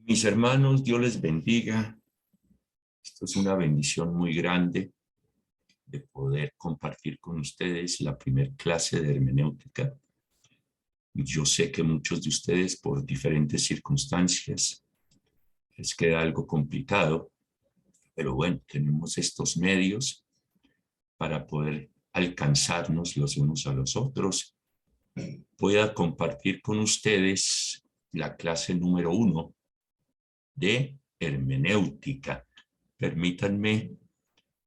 Mis hermanos, Dios les bendiga. Esto es una bendición muy grande de poder compartir con ustedes la primera clase de hermenéutica. Yo sé que muchos de ustedes, por diferentes circunstancias, les queda algo complicado, pero bueno, tenemos estos medios para poder alcanzarnos los unos a los otros. Voy a compartir con ustedes la clase número 1 de hermenéutica. Permítanme,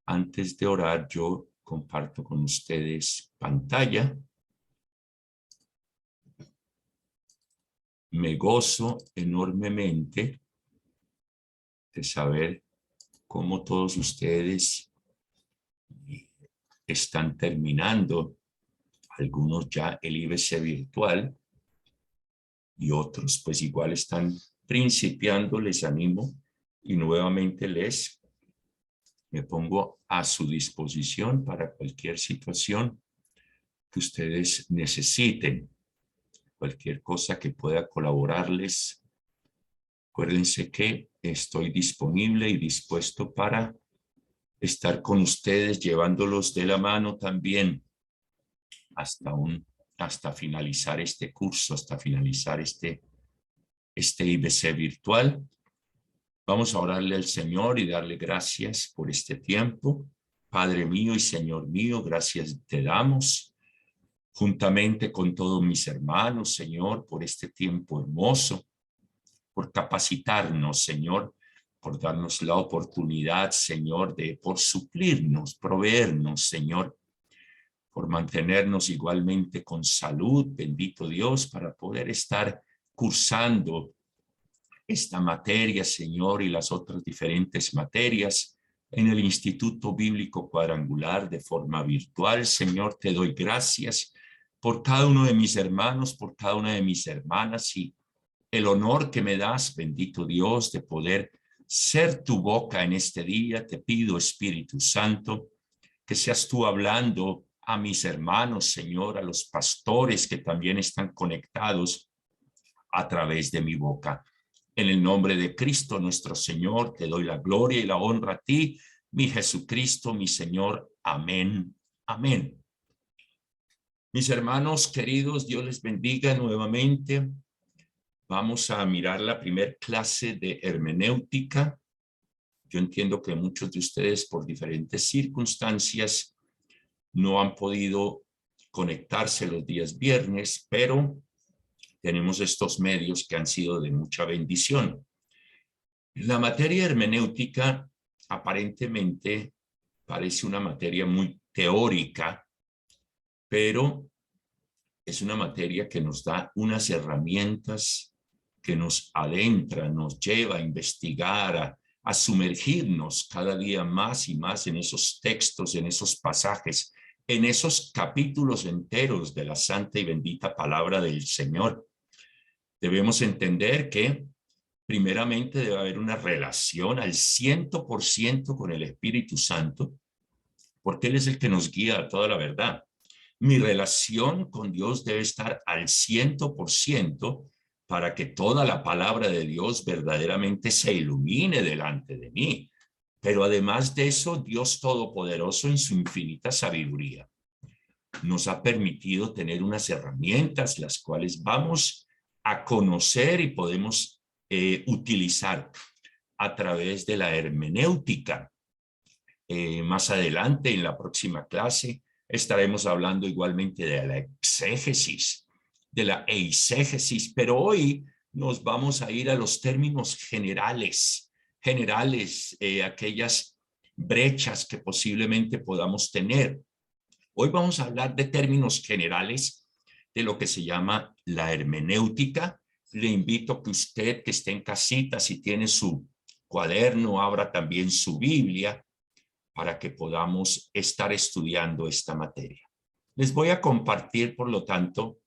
antes de orar, yo comparto con ustedes pantalla. Me gozo enormemente de saber cómo todos ustedes están terminando, algunos ya el IBC virtual y otros pues igual están principiando. Les animo y nuevamente me pongo a su disposición para cualquier situación que ustedes necesiten, cualquier cosa que pueda colaborarles. Acuérdense que estoy disponible y dispuesto para estar con ustedes, llevándolos de la mano también hasta finalizar este curso, hasta finalizar este IBC virtual. Vamos a orarle al Señor y darle gracias por este tiempo. Padre mío y Señor mío, gracias te damos, juntamente con todos mis hermanos, Señor, por este tiempo hermoso, por capacitarnos, Señor, por darnos la oportunidad, Señor, por suplirnos, proveernos, Señor, por mantenernos igualmente con salud, bendito Dios, para poder estar cursando esta materia, Señor, y las otras diferentes materias en el Instituto Bíblico Cuadrangular de forma virtual. Señor, te doy gracias por cada uno de mis hermanos, por cada una de mis hermanas y el honor que me das, bendito Dios, de poder ser tu boca en este día. Te pido, Espíritu Santo, que seas tú hablando a mis hermanos, Señor, a los pastores que también están conectados a través de mi boca. En el nombre de Cristo nuestro Señor, te doy la gloria y la honra a ti, mi Jesucristo, mi Señor. Amén. Amén. Mis hermanos queridos, Dios les bendiga nuevamente. Vamos a mirar la primera clase de hermenéutica. Yo entiendo que muchos de ustedes por diferentes circunstancias no han podido conectarse los días viernes, pero tenemos estos medios que han sido de mucha bendición. La materia hermenéutica aparentemente parece una materia muy teórica, pero es una materia que nos da unas herramientas que nos adentra, nos lleva a investigar, a sumergirnos cada día más y más en esos textos, en esos pasajes, en esos capítulos enteros de la santa y bendita palabra del Señor. Debemos entender que primeramente debe haber una relación al 100% con el Espíritu Santo, porque Él es el que nos guía a toda la verdad. Mi relación con Dios debe estar al 100% para que toda la palabra de Dios verdaderamente se ilumine delante de mí. Pero además de eso, Dios Todopoderoso en su infinita sabiduría nos ha permitido tener unas herramientas las cuales vamos a conocer y podemos utilizar a través de la hermenéutica. Más adelante, en la próxima clase, estaremos hablando igualmente de la exégesis, de la eisegesis, pero hoy nos vamos a ir a los términos generales, aquellas brechas que posiblemente podamos tener. Hoy vamos a hablar de términos generales de lo que se llama la hermenéutica. Le invito a que usted que esté en casita, si tiene su cuaderno, abra también su Biblia para que podamos estar estudiando esta materia. Les voy a compartir, por lo tanto,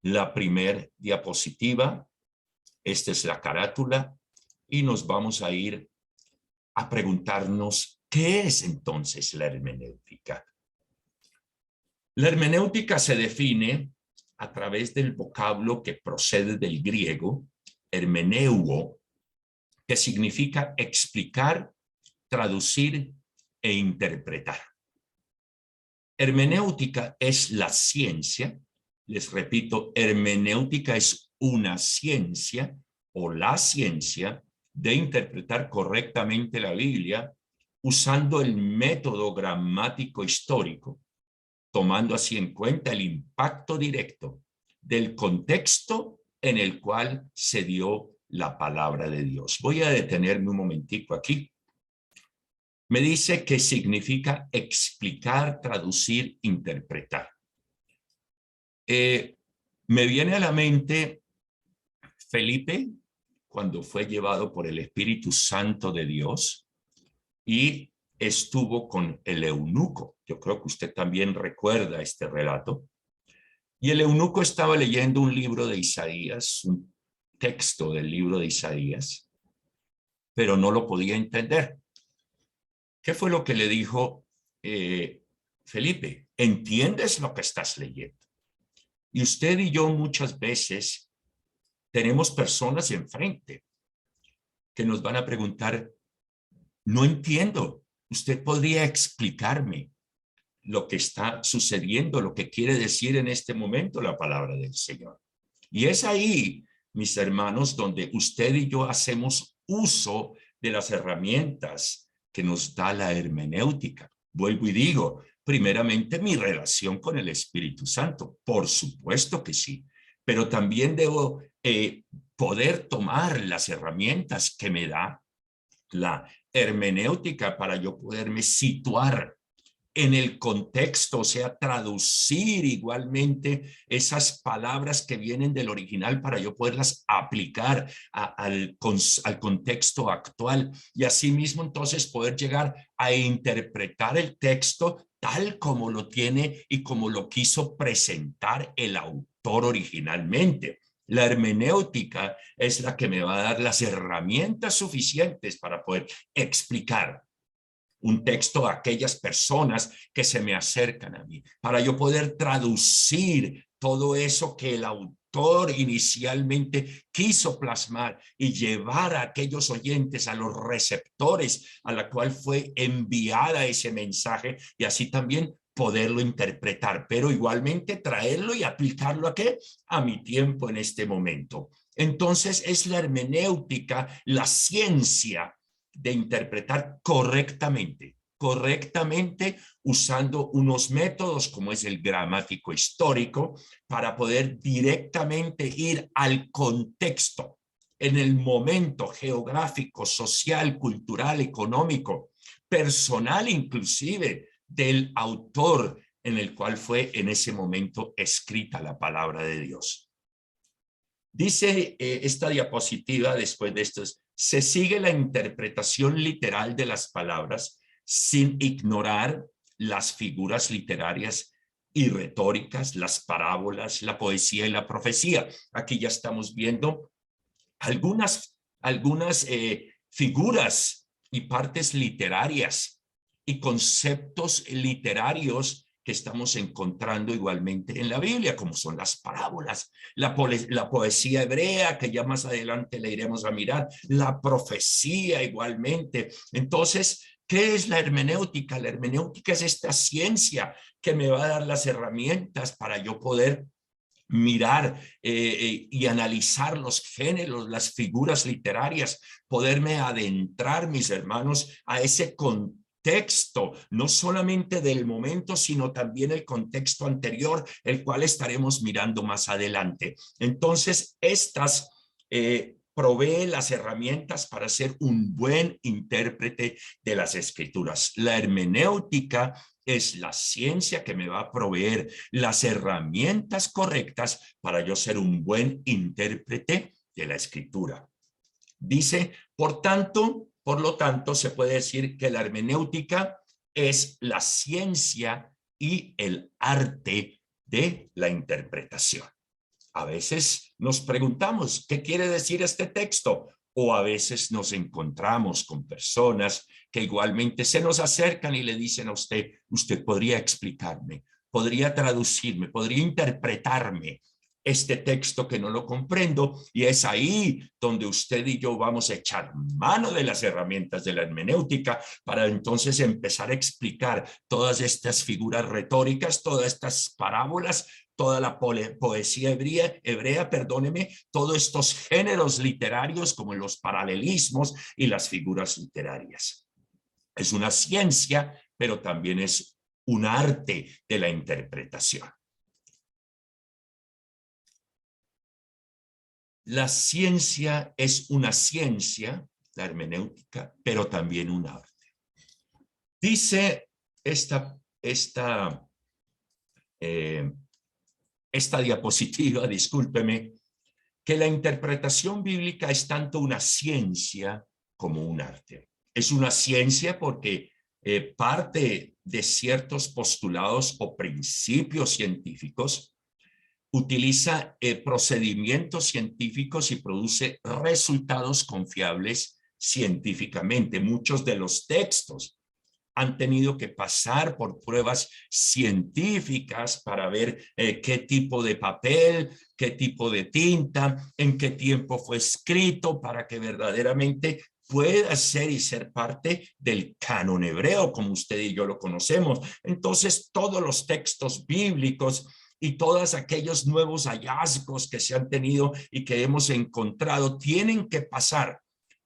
la primer diapositiva. Esta es la carátula y nos vamos a ir a preguntarnos ¿qué es entonces la hermenéutica? La hermenéutica se define a través del vocablo que procede del griego, hermeneuo, que significa explicar, traducir e interpretar. Hermenéutica es la ciencia. Les repito, hermenéutica es una ciencia o la ciencia de interpretar correctamente la Biblia usando el método gramático histórico, tomando así en cuenta el impacto directo del contexto en el cual se dio la palabra de Dios. Voy a detenerme un momentico aquí. Me dice que significa explicar, traducir, interpretar. Me viene a la mente Felipe cuando fue llevado por el Espíritu Santo de Dios y estuvo con el eunuco. Yo creo que usted también recuerda este relato. Y el eunuco estaba leyendo un libro de Isaías, un texto del libro de Isaías, pero no lo podía entender. ¿Qué fue lo que le dijo Felipe? ¿Entiendes lo que estás leyendo? Y usted y yo muchas veces tenemos personas enfrente que nos van a preguntar, no entiendo, ¿usted podría explicarme lo que está sucediendo, lo que quiere decir en este momento la palabra del Señor? Y es ahí, mis hermanos, donde usted y yo hacemos uso de las herramientas que nos da la hermenéutica. Vuelvo y digo, primeramente mi relación con el Espíritu Santo, por supuesto que sí, pero también debo poder tomar las herramientas que me da la hermenéutica para yo poderme situar en el contexto, o sea, traducir igualmente esas palabras que vienen del original para yo poderlas aplicar al contexto actual y asimismo entonces poder llegar a interpretar el texto tal como lo tiene y como lo quiso presentar el autor originalmente. La hermenéutica es la que me va a dar las herramientas suficientes para poder explicar un texto a aquellas personas que se me acercan a mí, para yo poder traducir todo eso que el autor inicialmente quiso plasmar y llevar a aquellos oyentes, a los receptores a la cual fue enviada ese mensaje y así también poderlo interpretar, pero igualmente traerlo y aplicarlo ¿a qué? A mi tiempo en este momento. Entonces es la hermenéutica, la ciencia de interpretar correctamente usando unos métodos como es el gramático histórico para poder directamente ir al contexto en el momento geográfico, social, cultural, económico, personal inclusive del autor en el cual fue en ese momento escrita la palabra de Dios. Dice esta diapositiva después de esto, se sigue la interpretación literal de las palabras sin ignorar las figuras literarias y retóricas, las parábolas, la poesía y la profecía. Aquí ya estamos viendo algunas figuras y partes literarias y conceptos literarios que estamos encontrando igualmente en la Biblia, como son las parábolas, la poesía hebrea, que ya más adelante le iremos a mirar, la profecía igualmente. Entonces, ¿qué es la hermenéutica? La hermenéutica es esta ciencia que me va a dar las herramientas para yo poder mirar y analizar los géneros, las figuras literarias, poderme adentrar, mis hermanos, a ese contexto, no solamente del momento, sino también el contexto anterior, el cual estaremos mirando más adelante. Entonces, estas provee las herramientas para ser un buen intérprete de las escrituras. La hermenéutica es la ciencia que me va a proveer las herramientas correctas para yo ser un buen intérprete de la escritura. Dice, por lo tanto, se puede decir que la hermenéutica es la ciencia y el arte de la interpretación. A veces nos preguntamos, ¿qué quiere decir este texto? O a veces nos encontramos con personas que igualmente se nos acercan y le dicen a usted, usted podría explicarme, podría traducirme, podría interpretarme este texto que no lo comprendo, y es ahí donde usted y yo vamos a echar mano de las herramientas de la hermenéutica para entonces empezar a explicar todas estas figuras retóricas, todas estas parábolas, toda la poesía hebrea, perdóneme, todos estos géneros literarios como los paralelismos y las figuras literarias. Es una ciencia, pero también es un arte de la interpretación. La ciencia es una ciencia, la hermenéutica, pero también un arte. Dice esta diapositiva, discúlpeme, que la interpretación bíblica es tanto una ciencia como un arte. Es una ciencia porque parte de ciertos postulados o principios científicos, utiliza procedimientos científicos y produce resultados confiables científicamente. Muchos de los textos han tenido que pasar por pruebas científicas para ver qué tipo de papel, qué tipo de tinta, en qué tiempo fue escrito, para que verdaderamente pueda ser y ser parte del canon hebreo, como usted y yo lo conocemos. Entonces, todos los textos bíblicos y todos aquellos nuevos hallazgos que se han tenido y que hemos encontrado tienen que pasar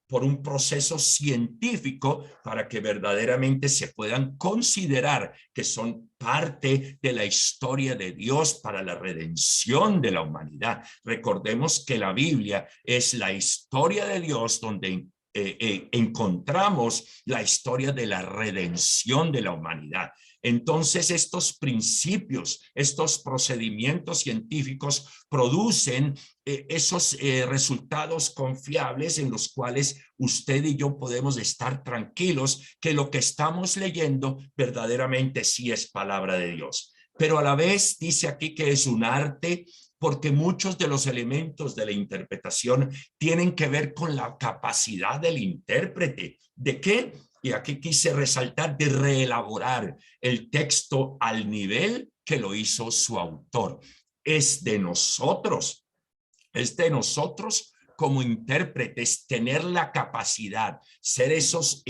por un proceso científico para que verdaderamente se puedan considerar que son parte de la historia de Dios para la redención de la humanidad. Recordemos que la Biblia es la historia de Dios donde encontramos la historia de la redención de la humanidad. Entonces, estos principios, estos procedimientos científicos producen esos resultados confiables en los cuales usted y yo podemos estar tranquilos que lo que estamos leyendo verdaderamente sí es palabra de Dios. Pero a la vez dice aquí que es un arte, porque muchos de los elementos de la interpretación tienen que ver con la capacidad del intérprete. ¿De qué? Y aquí quise resaltar, de reelaborar el texto al nivel que lo hizo su autor. Es de nosotros como intérpretes tener la capacidad, ser esos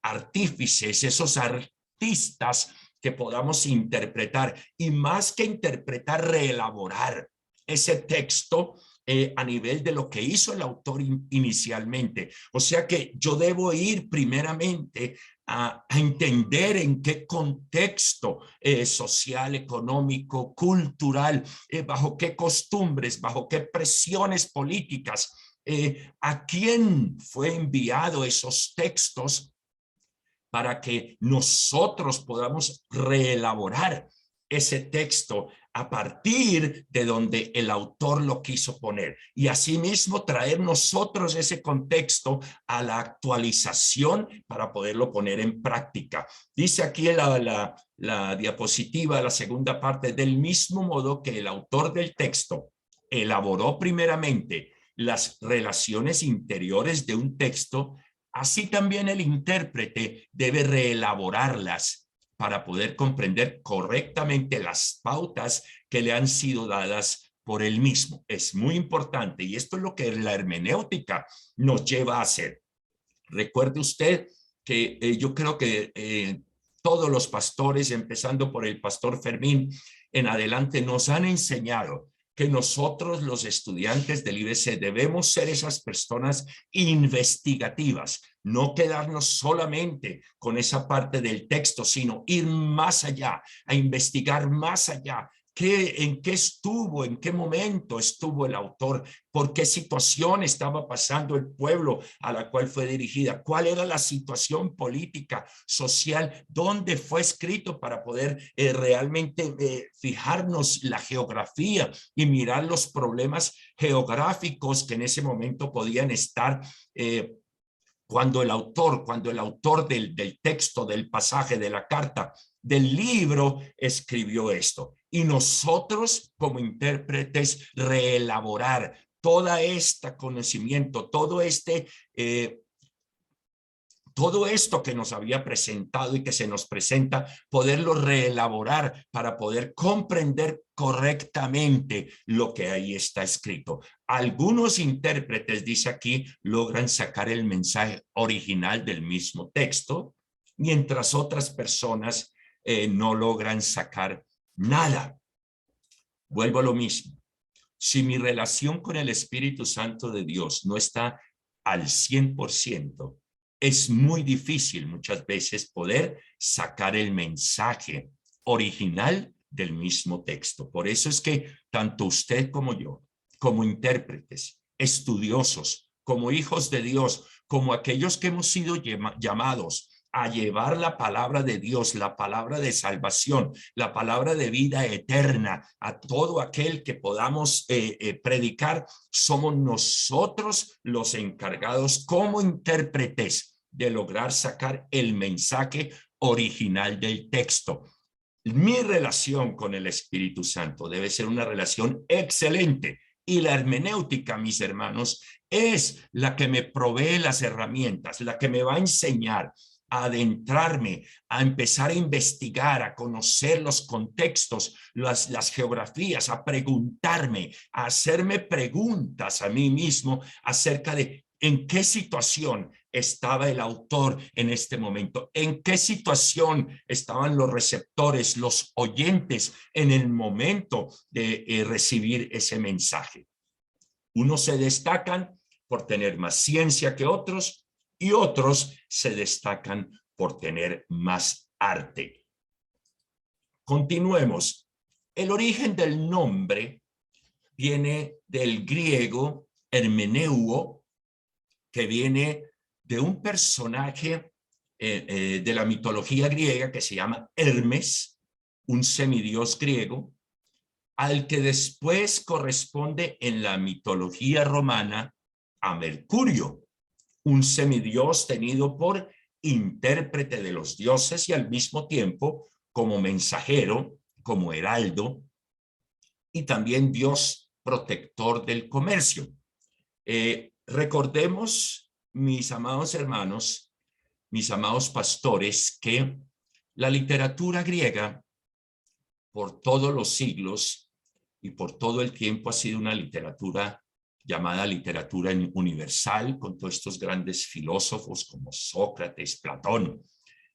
artífices, esos artistas que podamos interpretar, y más que interpretar, reelaborar ese texto a nivel de lo que hizo el autor inicialmente. O sea que yo debo ir primeramente a entender en qué contexto social, económico, cultural, bajo qué costumbres, bajo qué presiones políticas, a quién fue enviado esos textos para que nosotros podamos reelaborar ese texto a partir de donde el autor lo quiso poner, y asimismo traer nosotros ese contexto a la actualización para poderlo poner en práctica. Dice aquí la diapositiva, la segunda parte: del mismo modo que el autor del texto elaboró primeramente las relaciones interiores de un texto, así también el intérprete debe reelaborarlas para poder comprender correctamente las pautas que le han sido dadas por él mismo. Es muy importante, y esto es lo que la hermenéutica nos lleva a hacer. Recuerde usted que yo creo que todos los pastores, empezando por el pastor Fermín en adelante, nos han enseñado que nosotros, los estudiantes del IBC, debemos ser esas personas investigativas, no quedarnos solamente con esa parte del texto, sino ir más allá, a investigar más allá. ¿En qué estuvo? ¿En qué momento estuvo el autor? ¿Por qué situación estaba pasando el pueblo a la cual fue dirigida? ¿Cuál era la situación política, social? ¿Dónde fue escrito? Para poder realmente fijarnos la geografía y mirar los problemas geográficos que en ese momento podían estar cuando el autor del texto, del pasaje, de la carta, del libro, escribió esto. Y nosotros como intérpretes reelaborar todo este conocimiento, todo este todo esto que nos había presentado y que se nos presenta, poderlo reelaborar para poder comprender correctamente lo que ahí está escrito. Algunos intérpretes, dice aquí, logran sacar el mensaje original del mismo texto, mientras otras personas no logran sacar nada. Vuelvo a lo mismo. Si mi relación con el Espíritu Santo de Dios no está al 100%, es muy difícil muchas veces poder sacar el mensaje original del mismo texto. Por eso es que tanto usted como yo, como intérpretes, estudiosos, como hijos de Dios, como aquellos que hemos sido llamados a llevar la palabra de Dios, la palabra de salvación, la palabra de vida eterna a todo aquel que podamos predicar, somos nosotros los encargados como intérpretes de lograr sacar el mensaje original del texto. Mi relación con el Espíritu Santo debe ser una relación excelente, y la hermenéutica, mis hermanos, es la que me provee las herramientas, la que me va a enseñar a adentrarme, a empezar a investigar, a conocer los contextos, las geografías, a preguntarme, a hacerme preguntas a mí mismo acerca de en qué situación estaba el autor en este momento, en qué situación estaban los receptores, los oyentes en el momento de recibir ese mensaje. Unos se destacan por tener más ciencia que otros y otros se destacan por tener más arte. Continuemos. El origen del nombre viene del griego hermeneuo, que viene de un personaje de la mitología griega que se llama Hermes, un semidios griego, al que después corresponde en la mitología romana a Mercurio, un semidios tenido por intérprete de los dioses y al mismo tiempo como mensajero, como heraldo, y también dios protector del comercio. Recordemos, mis amados hermanos, mis amados pastores, que la literatura griega por todos los siglos y por todo el tiempo ha sido una literatura llamada literatura universal, con todos estos grandes filósofos como Sócrates, Platón.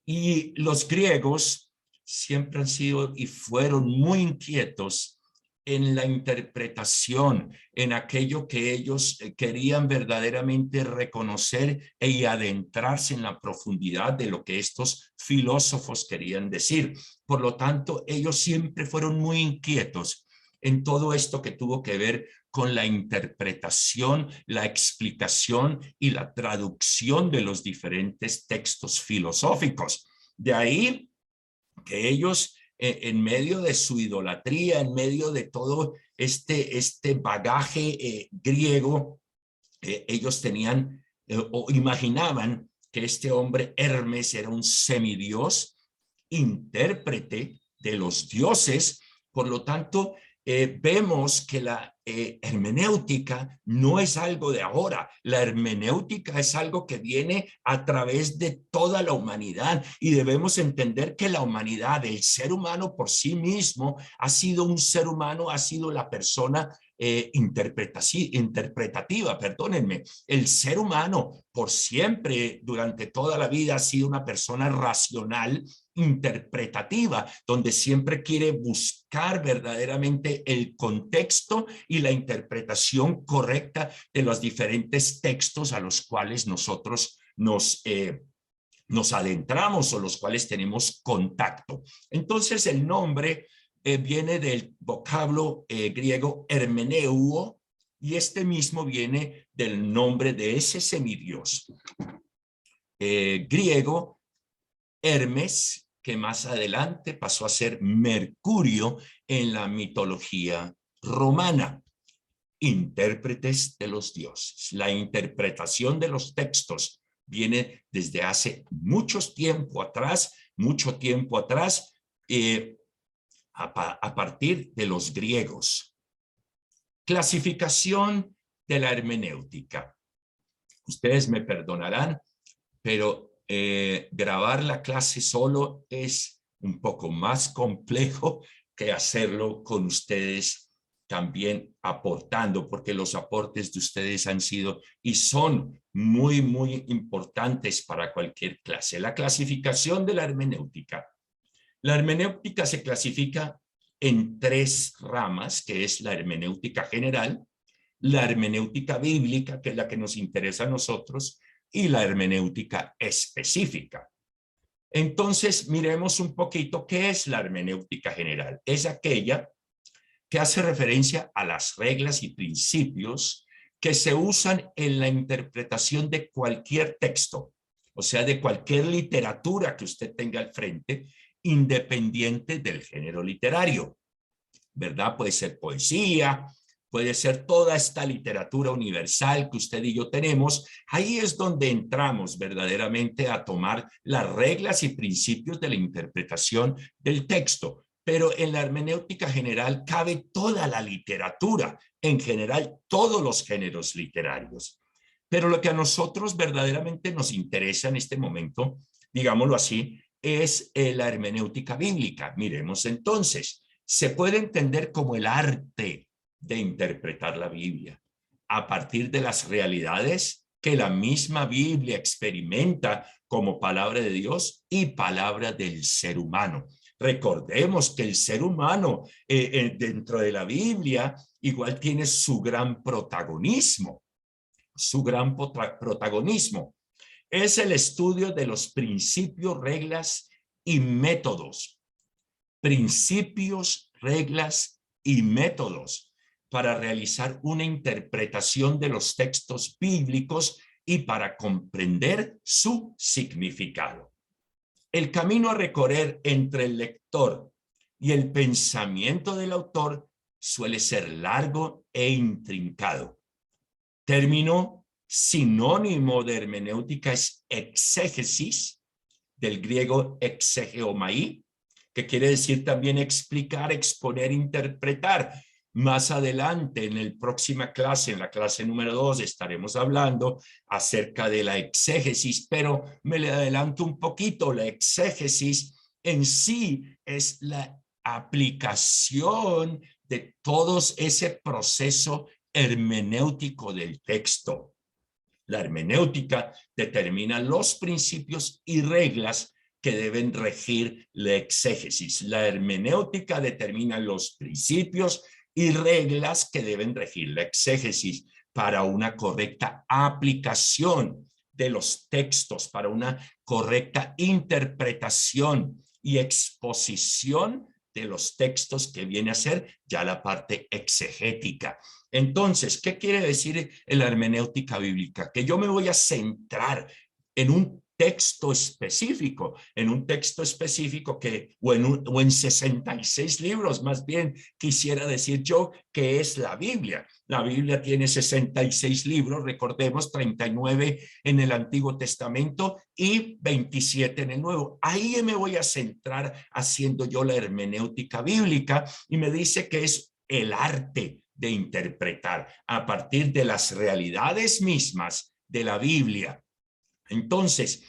Y los griegos siempre han sido y fueron muy inquietos en la interpretación, en aquello que ellos querían verdaderamente reconocer y adentrarse en la profundidad de lo que estos filósofos querían decir. Por lo tanto, ellos siempre fueron muy inquietos en todo esto que tuvo que ver con la interpretación, la explicación y la traducción de los diferentes textos filosóficos. De ahí que ellos, en medio de su idolatría, en medio de todo este bagaje griego, ellos tenían o imaginaban que este hombre Hermes era un semidios, intérprete de los dioses. Por lo tanto, vemos que la hermenéutica no es algo de ahora. La hermenéutica es algo que viene a través de toda la humanidad, y debemos entender que la humanidad, el ser humano por sí mismo, ha sido un ser humano, ha sido la persona interpretativa, perdónenme. El ser humano por siempre, durante toda la vida, ha sido una persona racional, interpretativa, donde siempre quiere buscar verdaderamente el contexto y la interpretación correcta de los diferentes textos a los cuales nosotros nos adentramos o los cuales tenemos contacto. Entonces el nombre viene del vocablo griego hermeneuo, y este mismo viene del nombre de ese semidios griego Hermes, que más adelante pasó a ser Mercurio en la mitología romana. Intérpretes de los dioses. La interpretación de los textos viene desde hace mucho tiempo atrás, a partir de los griegos. Clasificación de la hermenéutica. Ustedes me perdonarán, pero grabar la clase solo es un poco más complejo que hacerlo con ustedes también aportando, porque los aportes de ustedes han sido y son muy, muy importantes para cualquier clase. La clasificación de la hermenéutica. La hermenéutica se clasifica en tres ramas, que es la hermenéutica general, la hermenéutica bíblica, que es la que nos interesa a nosotros, y la hermenéutica específica. Entonces, miremos un poquito qué es la hermenéutica general. Es aquella que hace referencia a las reglas y principios que se usan en la interpretación de cualquier texto, o sea, de cualquier literatura que usted tenga al frente, independiente del género literario, ¿verdad? Puede ser poesía, puede ser toda esta literatura universal que usted y yo tenemos. Ahí es donde entramos verdaderamente a tomar las reglas y principios de la interpretación del texto. Pero en la hermenéutica general cabe toda la literatura, en general todos los géneros literarios. Pero lo que a nosotros verdaderamente nos interesa en este momento, digámoslo así, es la hermenéutica bíblica. Miremos entonces, se puede entender como el arte de interpretar la Biblia a partir de las realidades que la misma Biblia experimenta como palabra de Dios y palabra del ser humano. Recordemos que el ser humano dentro de la Biblia igual tiene su gran protagonismo, es el estudio de los principios, reglas y métodos. Principios, reglas y métodos para realizar una interpretación de los textos bíblicos y para comprender su significado. El camino a recorrer entre el lector y el pensamiento del autor suele ser largo e intrincado. Término sinónimo de hermenéutica es exégesis, del griego exegeomai, que quiere decir también explicar, exponer, interpretar. Más adelante, en la próxima clase, en la clase número 2, estaremos hablando acerca de la exégesis, pero me le adelanto un poquito. La exégesis en sí es la aplicación de todo ese proceso hermenéutico del texto. La hermenéutica determina los principios y reglas que deben regir la exégesis. La hermenéutica determina los principios y reglas que deben regir la exégesis para una correcta aplicación de los textos, para una correcta interpretación y exposición de los textos, que viene a ser ya la parte exegética. Entonces, ¿qué quiere decir la hermenéutica bíblica? Que yo me voy a centrar en un texto específico, o en 66 libros, más bien quisiera decir yo, que es la Biblia. La Biblia tiene 66 libros, recordemos, 39 en el Antiguo Testamento y 27 en el Nuevo. Ahí me voy a centrar haciendo yo la hermenéutica bíblica, y me dice que es el arte de interpretar a partir de las realidades mismas de la Biblia. Entonces,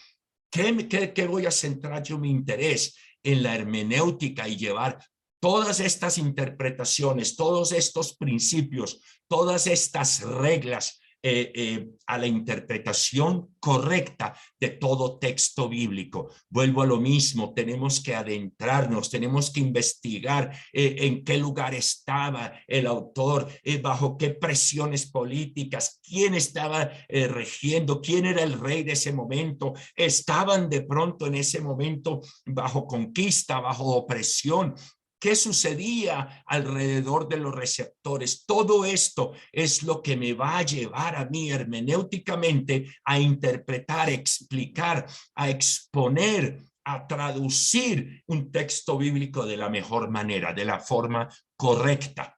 ¿qué voy a centrar yo mi interés en la hermenéutica y llevar todas estas interpretaciones, todos estos principios, todas estas reglas a la interpretación correcta de todo texto bíblico? Vuelvo a lo mismo, tenemos que adentrarnos, tenemos que investigar en qué lugar estaba el autor, bajo qué presiones políticas, quién estaba regiendo, quién era el rey de ese momento, estaban de pronto en ese momento bajo conquista, bajo opresión. ¿Qué sucedía alrededor de los receptores? Todo esto es lo que me va a llevar a mí hermenéuticamente a interpretar, a explicar, a exponer, a traducir un texto bíblico de la mejor manera, de la forma correcta.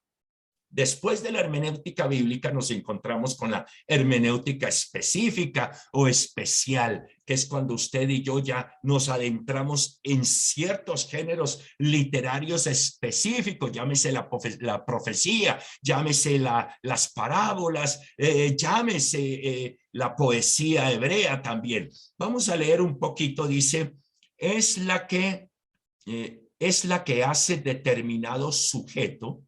Después de la hermenéutica bíblica nos encontramos con la hermenéutica específica o especial, que es cuando usted y yo ya nos adentramos en ciertos géneros literarios específicos, llámese la profecía, llámese las parábolas, llámese la poesía hebrea también. Vamos a leer un poquito, dice, es la que hace determinado sujeto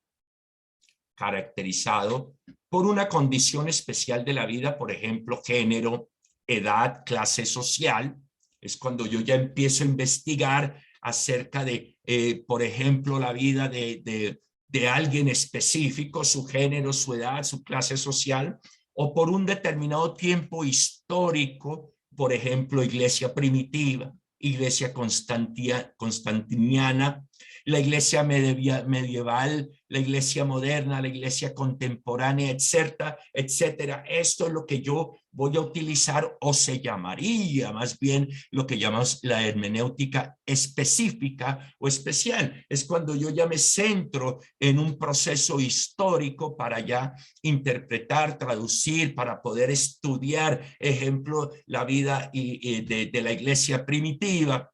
caracterizado por una condición especial de la vida, por ejemplo, género, edad, clase social. Es cuando yo ya empiezo a investigar acerca de, por ejemplo, la vida de alguien específico, su género, su edad, su clase social, o por un determinado tiempo histórico, por ejemplo, iglesia primitiva, iglesia constantiniana, la iglesia medieval, la iglesia moderna, la iglesia contemporánea, etcétera, etcétera. Esto es lo que yo voy a utilizar, o se llamaría más bien lo que llamamos la hermenéutica específica o especial. Es cuando yo ya me centro en un proceso histórico para ya interpretar, traducir, para poder estudiar, ejemplo, la vida de la iglesia primitiva,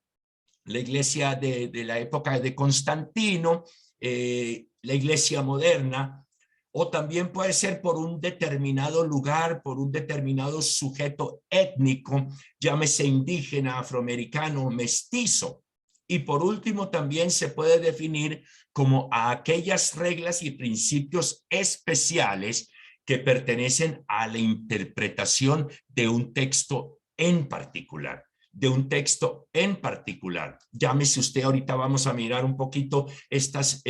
la iglesia de la época de Constantino, la iglesia moderna, o también puede ser por un determinado lugar, por un determinado sujeto étnico, llámese indígena, afroamericano, mestizo. Y por último, también se puede definir como a aquellas reglas y principios especiales que pertenecen a la interpretación de un texto en particular. Llámese usted, ahorita vamos a mirar un poquito estas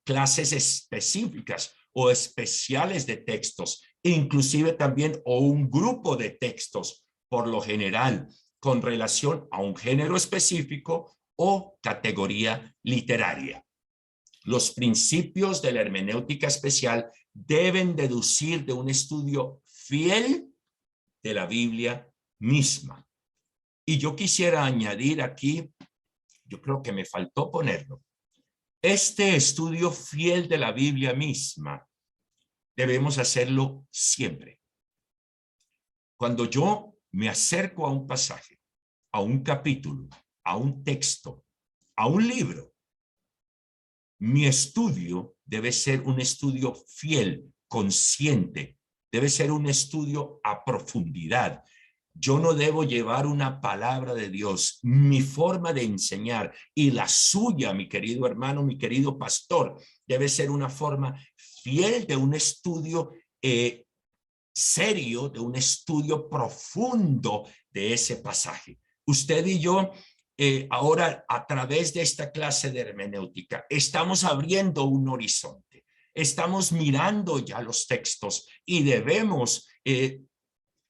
clases específicas o especiales de textos, inclusive también o un grupo de textos, por lo general, con relación a un género específico o categoría literaria. Los principios de la hermenéutica especial deben deducir de un estudio fiel de la Biblia misma. Y yo quisiera añadir aquí, yo creo que me faltó ponerlo, este estudio fiel de la Biblia misma debemos hacerlo siempre. Cuando yo me acerco a un pasaje, a un capítulo, a un texto, a un libro, mi estudio debe ser un estudio fiel, consciente, debe ser un estudio a profundidad. Yo no debo llevar una palabra de Dios, mi forma de enseñar y la suya, mi querido hermano, mi querido pastor, debe ser una forma fiel de un estudio serio, de un estudio profundo de ese pasaje. Usted y yo, ahora a través de esta clase de hermenéutica, estamos abriendo un horizonte, estamos mirando ya los textos y debemos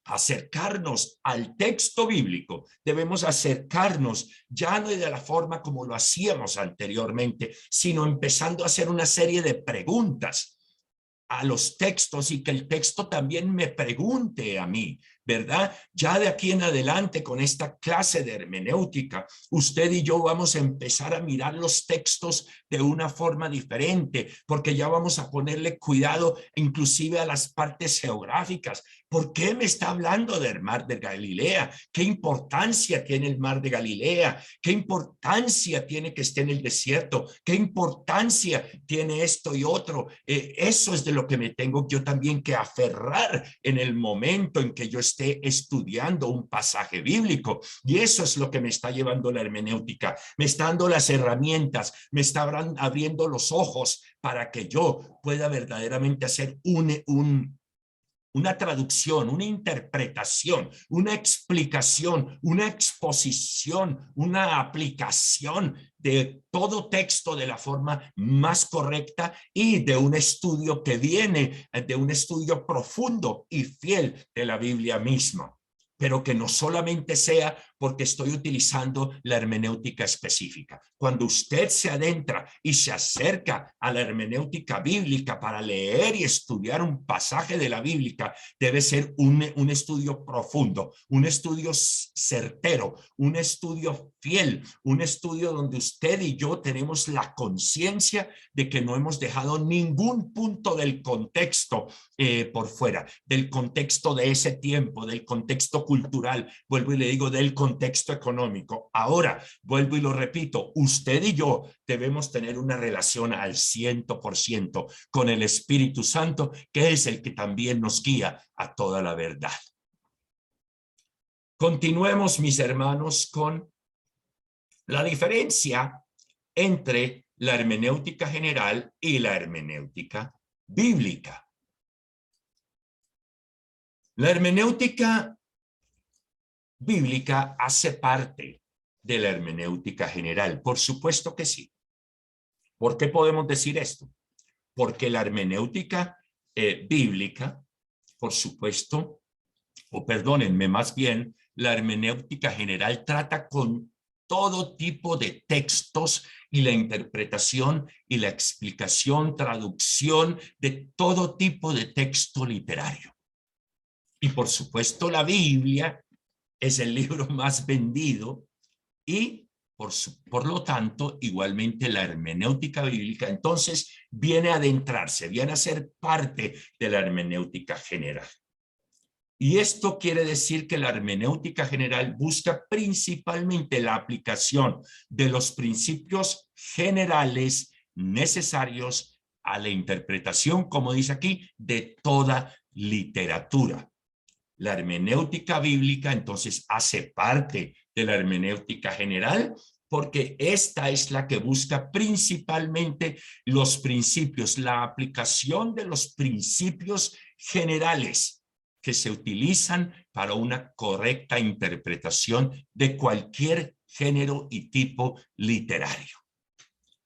acercarnos al texto bíblico, debemos acercarnos ya no de la forma como lo hacíamos anteriormente, sino empezando a hacer una serie de preguntas a los textos y que el texto también me pregunte a mí, ¿verdad? Ya de aquí en adelante con esta clase de hermenéutica, usted y yo vamos a empezar a mirar los textos de una forma diferente, porque ya vamos a ponerle cuidado inclusive a las partes geográficas. ¿Por qué me está hablando del mar de Galilea? ¿Qué importancia tiene el mar de Galilea? ¿Qué importancia tiene que esté en el desierto? ¿Qué importancia tiene esto y otro? Eso es de lo que me tengo yo también que aferrar en el momento en que yo esté estudiando un pasaje bíblico. Y eso es lo que me está llevando la hermenéutica. Me está dando las herramientas, me está abriendo los ojos para que yo pueda verdaderamente hacer una traducción, una interpretación, una explicación, una exposición, una aplicación de todo texto de la forma más correcta y de un estudio que viene de un estudio profundo y fiel de la Biblia misma. Pero que no solamente sea porque estoy utilizando la hermenéutica específica. Cuando usted se adentra y se acerca a la hermenéutica bíblica para leer y estudiar un pasaje de la Biblia, debe ser un estudio profundo, un estudio certero, un estudio fiel, un estudio donde usted y yo tenemos la conciencia de que no hemos dejado ningún punto del contexto por fuera, del contexto de ese tiempo, del contexto cultural, vuelvo y le digo, del contexto económico. Ahora, vuelvo y lo repito, usted y yo debemos tener una relación al 100% con el Espíritu Santo, que es el que también nos guía a toda la verdad. Continuemos, mis hermanos, con la diferencia entre la hermenéutica general y la hermenéutica bíblica. La hermenéutica bíblica hace parte de la hermenéutica general. Por supuesto que sí. ¿Por qué podemos decir esto? Porque la hermenéutica bíblica, por supuesto, o perdónenme, más bien, la hermenéutica general trata con todo tipo de textos y la interpretación y la explicación, traducción de todo tipo de texto literario. Y por supuesto la Biblia es el libro más vendido y por lo tanto igualmente la hermenéutica bíblica entonces viene a adentrarse, viene a ser parte de la hermenéutica general. Y esto quiere decir que la hermenéutica general busca principalmente la aplicación de los principios generales necesarios a la interpretación, como dice aquí, de toda literatura. La hermenéutica bíblica entonces hace parte de la hermenéutica general porque esta es la que busca principalmente los principios, la aplicación de los principios generales que se utilizan para una correcta interpretación de cualquier género y tipo literario.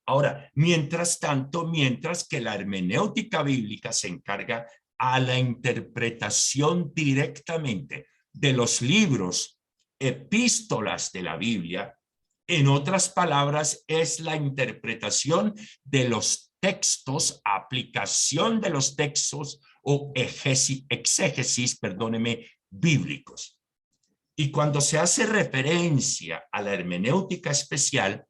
Ahora, mientras tanto, mientras que la hermenéutica bíblica se encarga a la interpretación directamente de los libros, epístolas de la Biblia, en otras palabras, es la interpretación de los textos, aplicación de los textos o exégesis, perdóneme, bíblicos. Y cuando se hace referencia a la hermenéutica especial,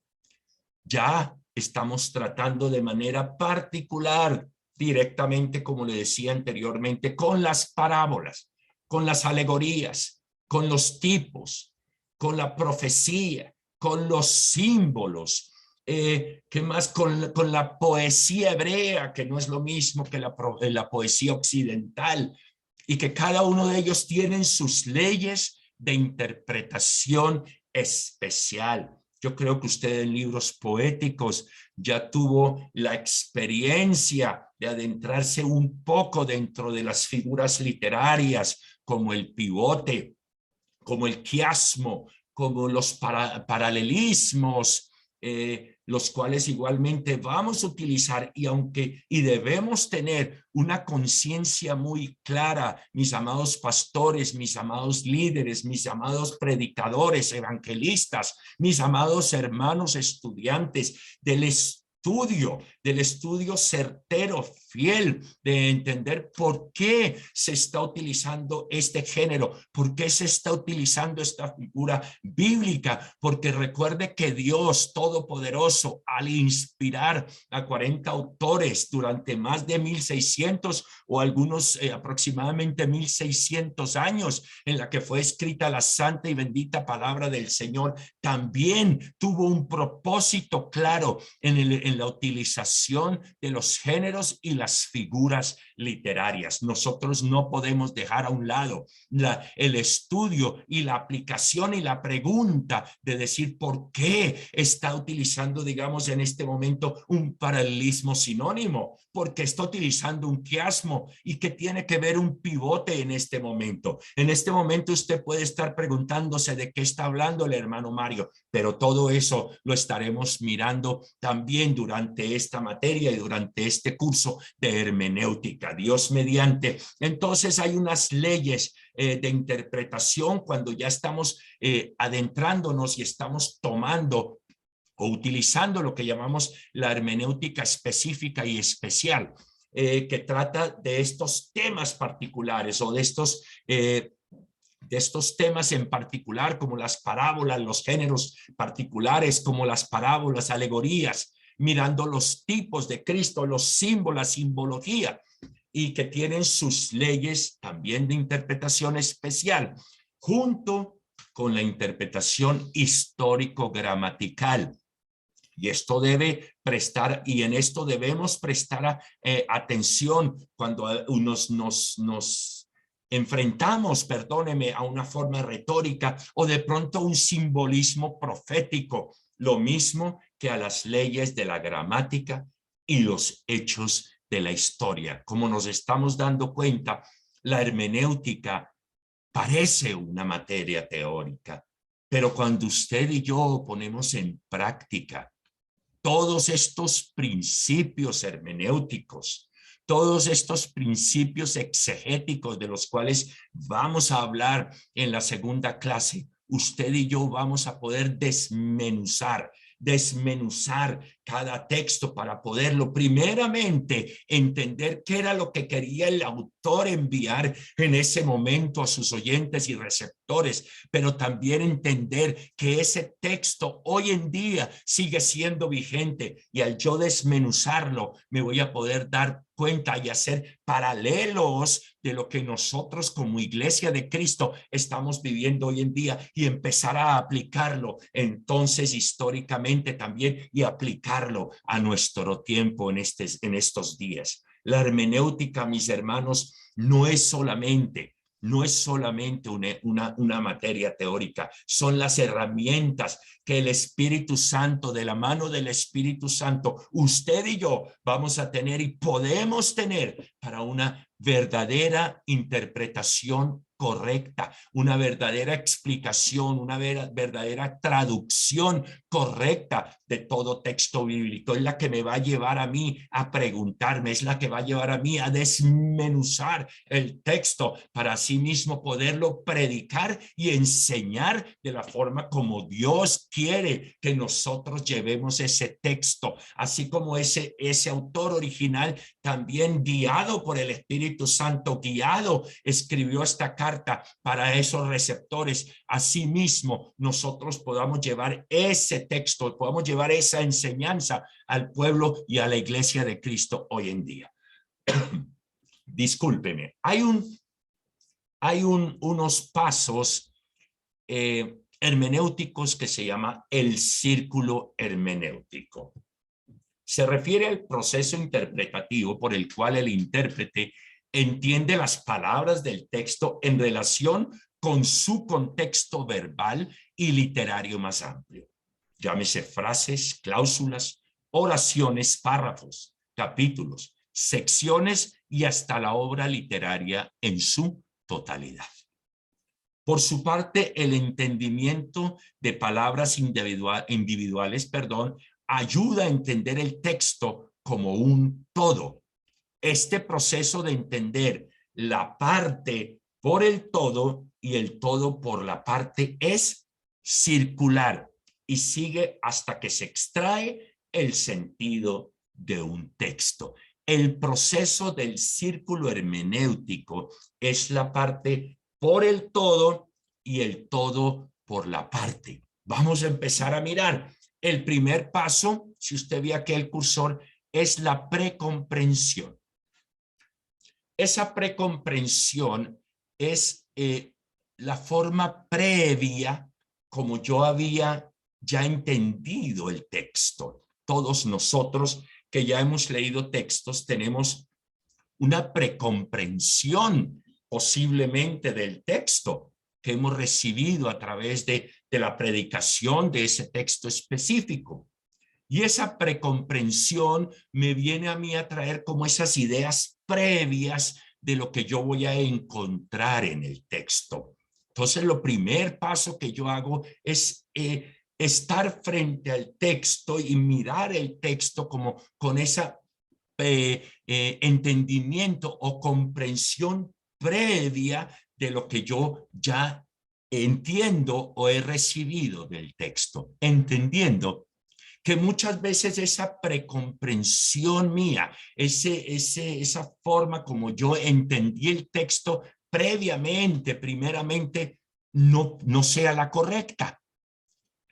ya estamos tratando de manera particular, directamente, como le decía anteriormente, con las parábolas, con las alegorías, con los tipos, con la profecía, con los símbolos, ¿qué más? Con la poesía hebrea, que no es lo mismo que la poesía occidental, y que cada uno de ellos tienen sus leyes de interpretación especial. Yo creo que usted en libros poéticos ya tuvo la experiencia de adentrarse un poco dentro de las figuras literarias, como el pivote, como el quiasmo, como los paralelismos, los cuales igualmente vamos a utilizar y debemos tener una conciencia muy clara, mis amados pastores, mis amados líderes, mis amados predicadores, evangelistas, mis amados hermanos estudiantes, del estudio certero, fiel, de entender por qué se está utilizando este género, por qué se está utilizando esta figura bíblica, porque recuerde que Dios Todopoderoso, al inspirar a 40 autores durante más de 1600 o algunos aproximadamente 1600 años en la que fue escrita la santa y bendita palabra del Señor, también tuvo un propósito claro en la utilización de los géneros y las figuras literarias. Nosotros no podemos dejar a un lado el estudio y la aplicación y la pregunta de decir por qué está utilizando, digamos, en este momento un paralelismo sinónimo, porque está utilizando un quiasmo y que tiene que ver un pivote en este momento. En este momento usted puede estar preguntándose de qué está hablando el hermano Mario, pero todo eso lo estaremos mirando también durante esta materia y durante este curso de hermenéutica, Dios mediante. Entonces hay unas leyes de interpretación cuando ya estamos adentrándonos y estamos tomando o utilizando lo que llamamos la hermenéutica específica y especial, que trata de estos temas particulares o de estos temas en particular, como las parábolas, los géneros particulares, como las parábolas, alegorías, mirando los tipos de Cristo, los símbolos, la simbología, y que tienen sus leyes también de interpretación especial, junto con la interpretación histórico-gramatical. Y esto debe prestar, y en esto debemos prestar atención cuando nos enfrentamos, perdóneme, a una forma retórica o de pronto un simbolismo profético, lo mismo que a las leyes de la gramática y los hechos de la historia. Como nos estamos dando cuenta, la hermenéutica parece una materia teórica, pero cuando usted y yo ponemos en práctica todos estos principios hermenéuticos, todos estos principios exegéticos de los cuales vamos a hablar en la segunda clase, usted y yo vamos a poder desmenuzar cada texto para poderlo primeramente entender qué era lo que quería el autor enviar en ese momento a sus oyentes y receptores, pero también entender que ese texto hoy en día sigue siendo vigente, y al yo desmenuzarlo me voy a poder dar cuenta y hacer paralelos de lo que nosotros como Iglesia de Cristo estamos viviendo hoy en día y empezar a aplicarlo entonces históricamente también y aplicarlo a nuestro tiempo en estos días. La hermenéutica, mis hermanos, no es solamente una materia teórica, son las herramientas que el Espíritu Santo, de la mano del Espíritu Santo, usted y yo vamos a tener y podemos tener para una verdadera interpretación correcta, una verdadera explicación, una verdadera traducción correcta de todo texto bíblico. Es la que me va a llevar a mí a preguntarme, es la que va a llevar a mí a desmenuzar el texto para así mismo poderlo predicar y enseñar de la forma como Dios quiere que nosotros llevemos ese texto, así como ese autor original, también guiado por el Espíritu Santo, escribió esta carta para esos receptores. Asimismo, nosotros podamos llevar ese texto, podamos llevar esa enseñanza al pueblo y a la Iglesia de Cristo hoy en día. Discúlpeme, hay unos pasos hermenéuticos que se llama el círculo hermenéutico. Se refiere al proceso interpretativo por el cual el intérprete entiende las palabras del texto en relación con su contexto verbal y literario más amplio. Llámese frases, cláusulas, oraciones, párrafos, capítulos, secciones y hasta la obra literaria en su totalidad. Por su parte, el entendimiento de palabras individuales, ayuda a entender el texto como un todo. Este proceso de entender la parte por el todo y el todo por la parte es circular y sigue hasta que se extrae el sentido de un texto. El proceso del círculo hermenéutico es la parte por el todo y el todo por la parte. Vamos a empezar a mirar. El primer paso, si usted ve aquí el cursor, es la precomprensión. Esa precomprensión es la forma previa como yo había ya entendido el texto. Todos nosotros que ya hemos leído textos tenemos una precomprensión posiblemente del texto que hemos recibido a través de la predicación de ese texto específico. Y esa precomprensión me viene a mí a traer como esas ideas previas de lo que yo voy a encontrar en el texto. Entonces, lo primer paso que yo hago es estar frente al texto y mirar el texto como con esa entendimiento o comprensión previa de lo que yo ya entiendo o he recibido del texto, entendiendo que muchas veces esa precomprensión mía, esa forma como yo entendí el texto previamente, primeramente, no sea la correcta.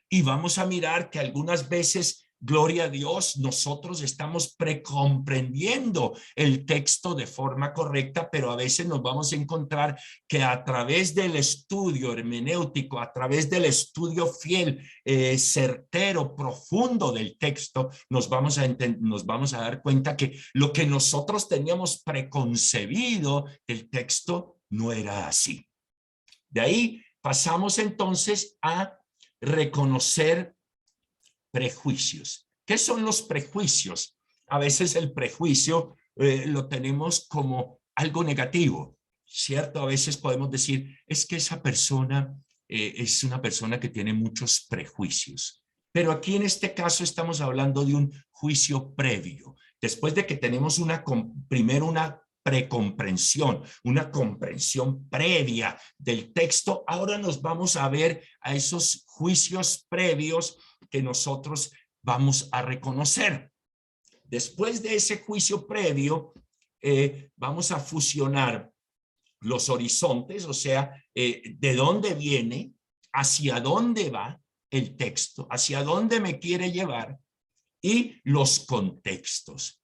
Y vamos a mirar que algunas veces, gloria a Dios, nosotros estamos precomprendiendo el texto de forma correcta, pero a veces nos vamos a encontrar que a través del estudio hermenéutico, a través del estudio fiel, certero, profundo del texto, nos vamos a dar cuenta que lo que nosotros teníamos preconcebido del texto no era así. De ahí pasamos entonces a reconocer prejuicios. ¿Qué son los prejuicios? A veces el prejuicio lo tenemos como algo negativo, ¿cierto? A veces podemos decir, es que esa persona es una persona que tiene muchos prejuicios. Pero aquí en este caso estamos hablando de un juicio previo. Después de que tenemos primero una precomprensión, una comprensión previa del texto, ahora nos vamos a ver a esos juicios previos que nosotros vamos a reconocer. Después de ese juicio previo, vamos a fusionar los horizontes, o sea, de dónde viene, hacia dónde va el texto, hacia dónde me quiere llevar, y los contextos.